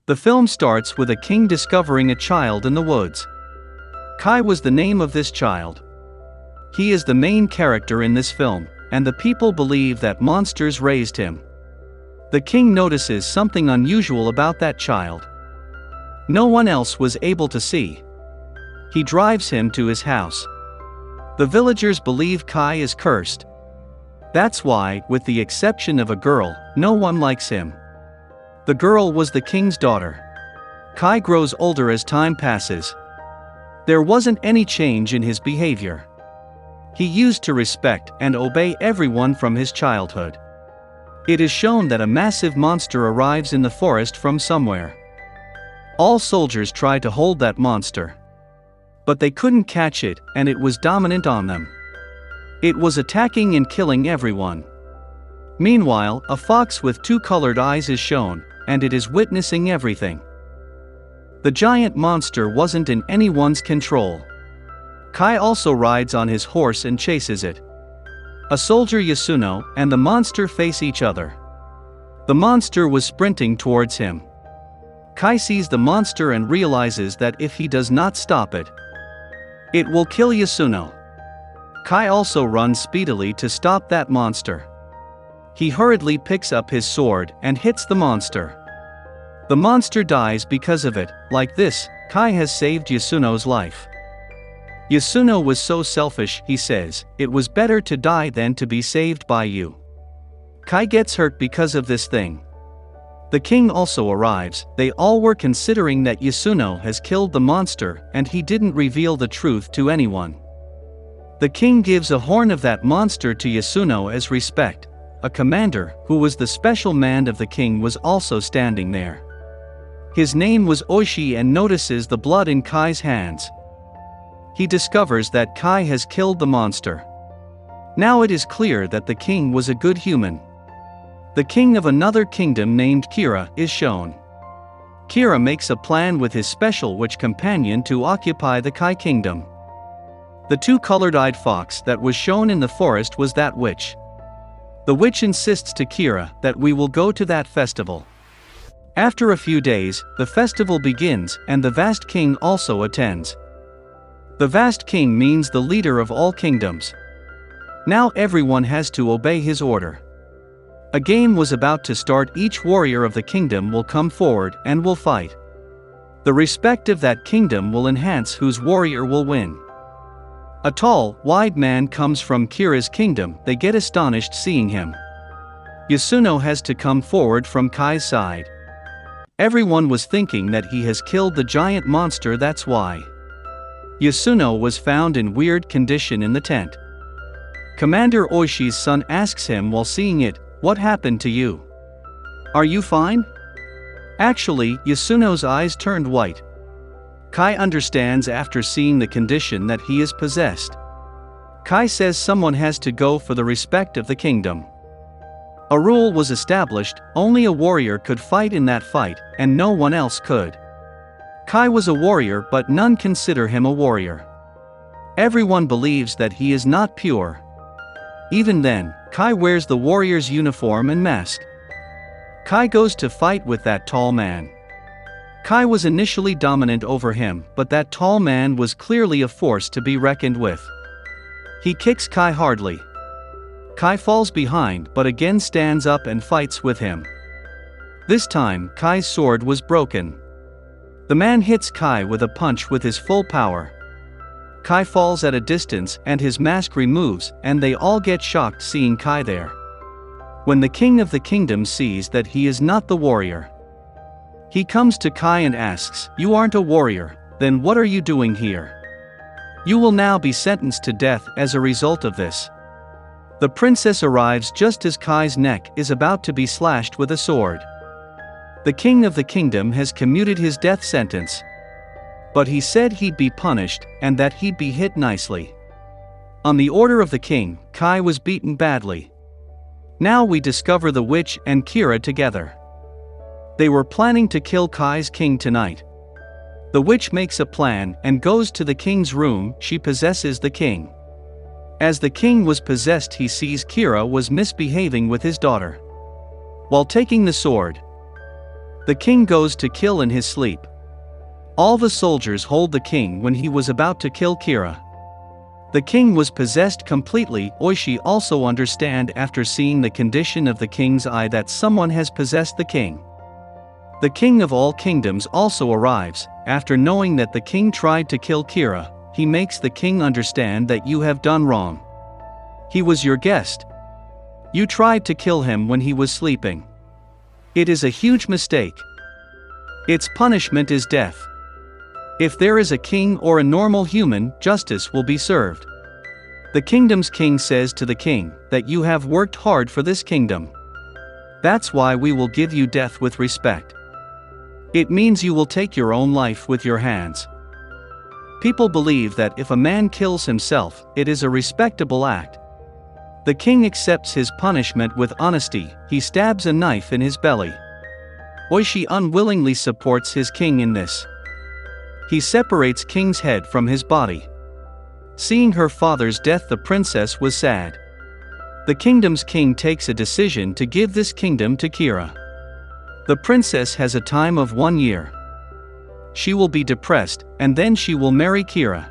The film starts with a king discovering a child in the woods. Kai was the name of this child. He is the main character in this film, and the people believe that monsters raised him. The king notices something unusual about that child. No one else was able to see. He drives him to his house. The villagers believe Kai is cursed. That's why, with the exception of a girl, no one likes him. The girl was the king's daughter. Kai grows older as time passes. There wasn't any change in his behavior. He used to respect and obey everyone from his childhood. It is shown that a massive monster arrives in the forest from somewhere. All soldiers try to hold that monster. But they couldn't catch it, and it was dominant on them. It was attacking and killing everyone. Meanwhile, a fox with two colored eyes is shown, and it is witnessing everything. The giant monster wasn't in anyone's control. Kai also rides on his horse and chases it. A soldier Yasuno and the monster face each other. The monster was sprinting towards him. Kai sees the monster and realizes that if he does not stop it, it will kill Yasuno. Kai also runs speedily to stop that monster. He hurriedly picks up his sword and hits the monster. The monster dies because of it. Like this, Kai has saved Yasuno's life. Yasuno was so selfish, he says, it was better to die than to be saved by you. Kai gets hurt because of this thing. The king also arrives. They all were considering that Yasuno has killed the monster and he didn't reveal the truth to anyone. The king gives a horn of that monster to Yasuno as respect. A commander, who was the special man of the king, was also standing there. His name was Oishi and notices the blood in Kai's hands. He discovers that Kai has killed the monster. Now it is clear that the king was a good human. The king of another kingdom named Kira is shown. Kira makes a plan with his special witch companion to occupy the Kai kingdom. The two colored-eyed fox that was shown in the forest was that witch. The witch insists to Kira that we will go to that festival. After a few days, the festival begins and the vast king also attends. The vast king means the leader of all kingdoms. Now everyone has to obey his order. A game was about to start. Each warrior of the kingdom will come forward and will fight. The respect of that kingdom will enhance whose warrior will win. A tall, wide man comes from Kira's kingdom. They get astonished seeing him. Yasuno has to come forward from Kai's side. Everyone was thinking that he has killed the giant monster, that's why. Yasuno was found in weird condition in the tent. Commander Oishi's son asks him while seeing it, "What happened to you? Are you fine?" Actually, Yasuno's eyes turned white. Kai understands after seeing the condition that he is possessed. Kai says someone has to go for the respect of the kingdom. A rule was established, only a warrior could fight in that fight, and no one else could. Kai was a warrior, but none consider him a warrior. Everyone believes that he is not pure. Even then, Kai wears the warrior's uniform and mask. Kai goes to fight with that tall man. Kai was initially dominant over him, but that tall man was clearly a force to be reckoned with. He kicks Kai hardly. Kai falls behind but again stands up and fights with him. This time, Kai's sword was broken. The man hits Kai with a punch with his full power. Kai falls at a distance and his mask removes, and they all get shocked seeing Kai there. When the king of the kingdom sees that he is not the warrior, he comes to Kai and asks, "You aren't a warrior, then what are you doing here? You will now be sentenced to death as a result of this." The princess arrives just as Kai's neck is about to be slashed with a sword. The king of the kingdom has commuted his death sentence. But he said he'd be punished, and that he'd be hit nicely. On the order of the king, Kai was beaten badly. Now we discover the witch and Kira together. They were planning to kill Kai's king tonight. The witch makes a plan and goes to the king's room. She possesses the king. As the king was possessed, he sees Kira was misbehaving with his daughter. While taking the sword, The king goes to kill in his sleep. All the soldiers hold the king when he was about to kill Kira. The king was possessed completely. Oishi also understand after seeing the condition of the king's eye that someone has possessed the king. The king of all kingdoms also arrives. After knowing that the king tried to kill Kira, he makes the king understand that you have done wrong. He was your guest. You tried to kill him when he was sleeping. It is a huge mistake. Its punishment is death. If there is a king or a normal human, justice will be served. The kingdom's king says to the king that you have worked hard for this kingdom. That's why we will give you death with respect. It means you will take your own life with your hands. People believe that if a man kills himself, it is a respectable act. The king accepts his punishment with honesty. He stabs a knife in his belly. Oishi unwillingly supports his king in this. He separates king's head from his body. Seeing her father's death, the princess was sad. The kingdom's king takes a decision to give this kingdom to Kira. The princess has a time of 1 year. She will be depressed, and then she will marry Kira.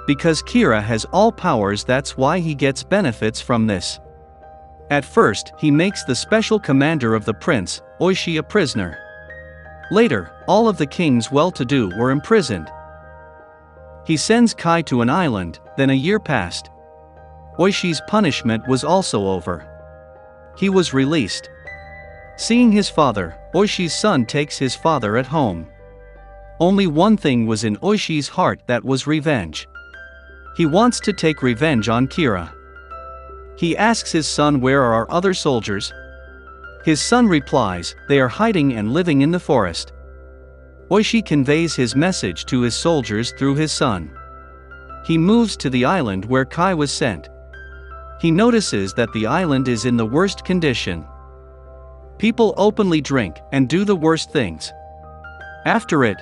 Because Kira has all powers, that's why he gets benefits from this. At first, he makes the special commander of the prince, Oishi, a prisoner. Later, all of the king's well-to-do were imprisoned. He sends Kai to an island. Then a year passed. Oishi's punishment was also over. He was released. Seeing his father, Oishi's son takes his father at home. Only one thing was in Oishi's heart, that was revenge. He wants to take revenge on Kira. He asks his son, where are our other soldiers? His son replies, they are hiding and living in the forest. Oishi conveys his message to his soldiers through his son. He moves to the island where Kai was sent. He notices that the island is in the worst condition. People openly drink and do the worst things. After it,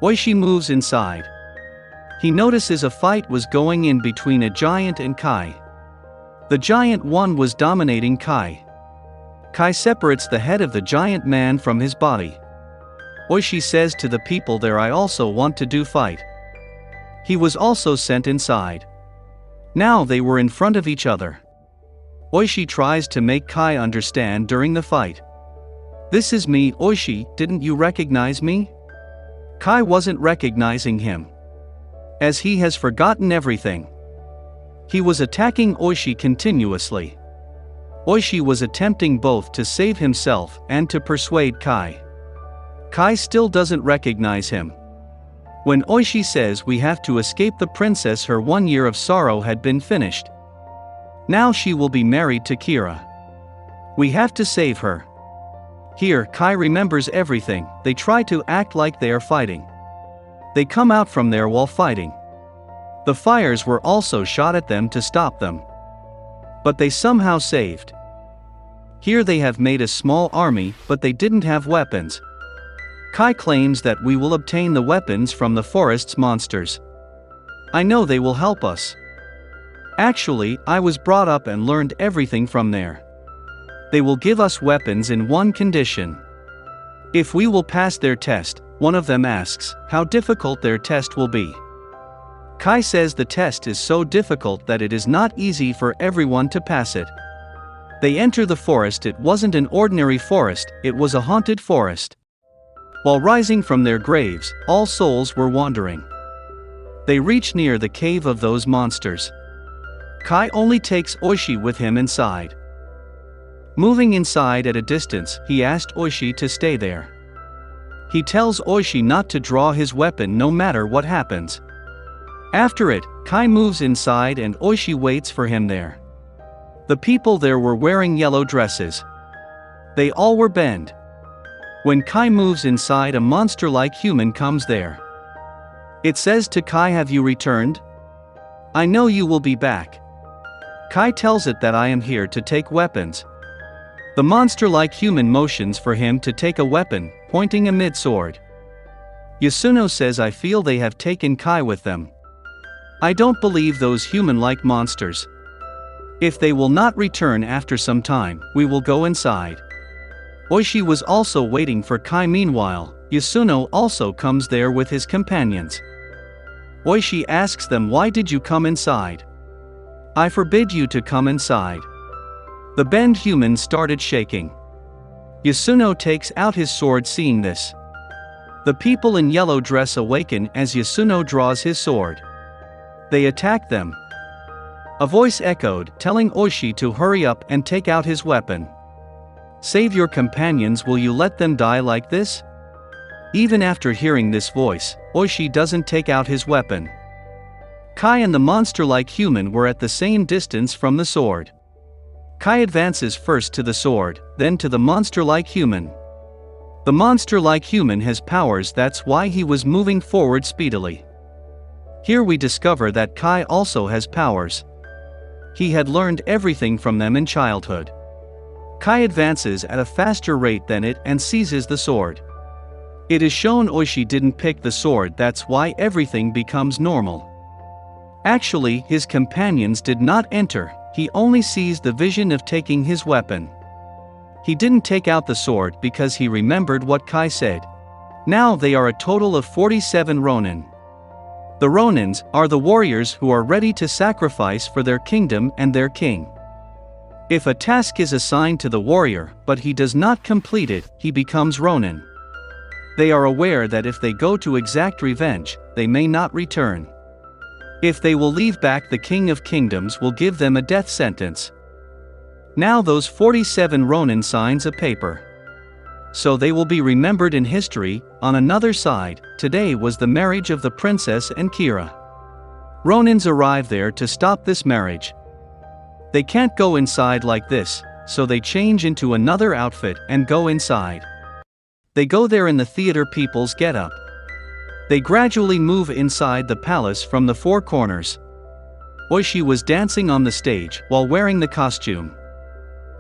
Oishi moves inside. He notices a fight was going in between a giant and Kai. The giant one was dominating Kai. Kai separates the head of the giant man from his body. Oishi says to the people there, I also want to do fight. He was also sent inside. Now they were in front of each other. Oishi tries to make Kai understand during the fight. This is me, Oishi, didn't you recognize me? Kai wasn't recognizing him. As he has forgotten everything. He was attacking Oishi continuously. Oishi was attempting both to save himself and to persuade Kai. Kai still doesn't recognize him. When Oishi says we have to escape the princess, her 1 year of sorrow had been finished. Now she will be married to Kira. We have to save her. Here Kai remembers everything. They try to act like they are fighting. They come out from there while fighting. The fires were also shot at them to stop them. But they somehow saved. Here they have made a small army, but they didn't have weapons. Kai claims that we will obtain the weapons from the forest's monsters. I know they will help us. Actually, I was brought up and learned everything from there. They will give us weapons in one condition. If we will pass their test. One of them asks how difficult their test will be. Kai says the test is so difficult that it is not easy for everyone to pass it. They enter the forest. It wasn't an ordinary forest, it was a haunted forest. While rising from their graves, all souls were wandering. They reach near the cave of those monsters. Kai only takes Oishi with him inside. Moving inside at a distance, he asked Oishi to stay there. He tells Oishi not to draw his weapon no matter what happens. After it, Kai moves inside and Oishi waits for him there. The people there were wearing yellow dresses. They all were bent. When Kai moves inside, a monster-like human comes there. It says to Kai, have you returned? I know you will be back. Kai tells it that I am here to take weapons. The monster-like human motions for him to take a weapon, pointing a mid-sword. Yasuno says I feel they have taken Kai with them. I don't believe those human-like monsters. If they will not return after some time, we will go inside. Oishi was also waiting for Kai. Meanwhile, Yasuno also comes there with his companions. Oishi asks them, "Why did you come inside? I forbid you to come inside." The bend human started shaking. Yasuno takes out his sword. Seeing this, the people in yellow dress awaken as Yasuno draws his sword. They attack them. A voice echoed, telling Oishi to hurry up and take out his weapon. "Save your companions, will you let them die like this?" Even after hearing this voice, Oishi doesn't take out his weapon. Kai and the monster-like human were at the same distance from the sword. Kai advances first to the sword, then to the monster-like human. The monster-like human has powers, that's why he was moving forward speedily. Here we discover that Kai also has powers. He had learned everything from them in childhood. Kai advances at a faster rate than it and seizes the sword. It is shown Oishi didn't pick the sword, that's why everything becomes normal. Actually, his companions did not enter, he only sees the vision of taking his weapon. He didn't take out the sword because he remembered what Kai said. Now they are a total of 47 Ronin. The Ronins are the warriors who are ready to sacrifice for their kingdom and their king. If a task is assigned to the warrior but he does not complete it, he becomes Ronin. They are aware that if they go to exact revenge, they may not return. If they will leave back, the King of Kingdoms will give them a death sentence. Now those 47 Ronin signs a paper. So they will be remembered in history. On another side, today was the marriage of the princess and Kira. Ronins arrive there to stop this marriage. They can't go inside like this, so they change into another outfit and go inside. They go there in the theater people's get-up. They gradually move inside the palace from the four corners. Oishi was dancing on the stage while wearing the costume.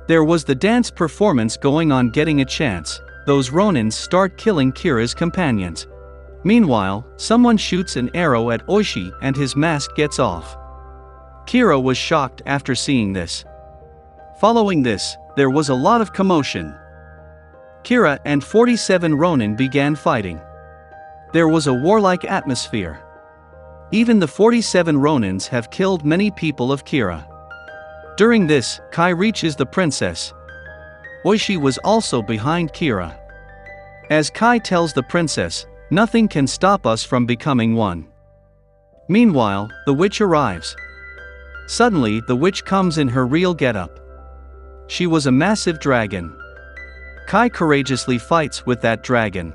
There was the dance performance going on. Getting a chance, those Ronins start killing Kira's companions. Meanwhile, someone shoots an arrow at Oishi and his mask gets off. Kira was shocked after seeing this. Following this, there was a lot of commotion. Kira and 47 Ronin began fighting. There was a warlike atmosphere. Even the 47 Ronins have killed many people of Kira. During this, Kai reaches the princess. Oishi was also behind Kira. As Kai tells the princess, "Nothing can stop us from becoming one." Meanwhile, the witch arrives. Suddenly, the witch comes in her real getup. She was a massive dragon. Kai courageously fights with that dragon.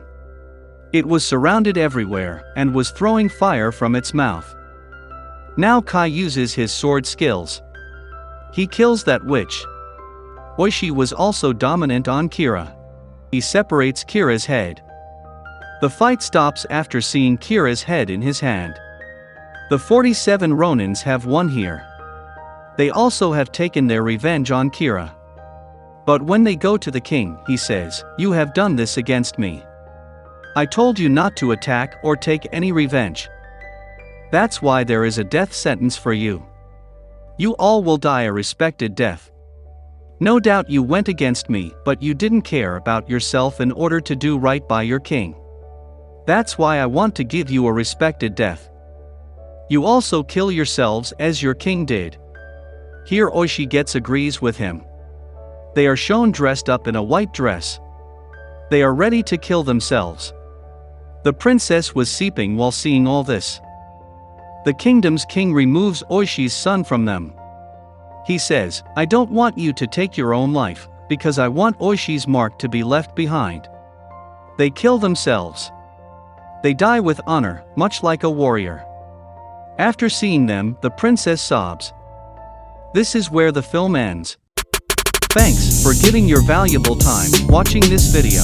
It was surrounded everywhere and was throwing fire from its mouth. Now Kai uses his sword skills. He kills that witch. Oishi was also dominant on Kira. He separates Kira's head. The fight stops after seeing Kira's head in his hand. The 47 Ronins have won here. They also have taken their revenge on Kira. But when they go to the king, he says, "You have done this against me. I told you not to attack or take any revenge. That's why there is a death sentence for you. You all will die a respected death. No doubt you went against me, but you didn't care about yourself in order to do right by your king. That's why I want to give you a respected death. You also kill yourselves as your king did." Here Oishi agrees with him. They are shown dressed up in a white dress. They are ready to kill themselves. The princess was seeping while seeing all this. The kingdom's king removes Oishi's son from them. He says, "I don't want you to take your own life, because I want Oishi's mark to be left behind." They kill themselves. They die with honor, much like a warrior. After seeing them, the princess sobs. This is where the film ends. Thanks for giving your valuable time watching this video.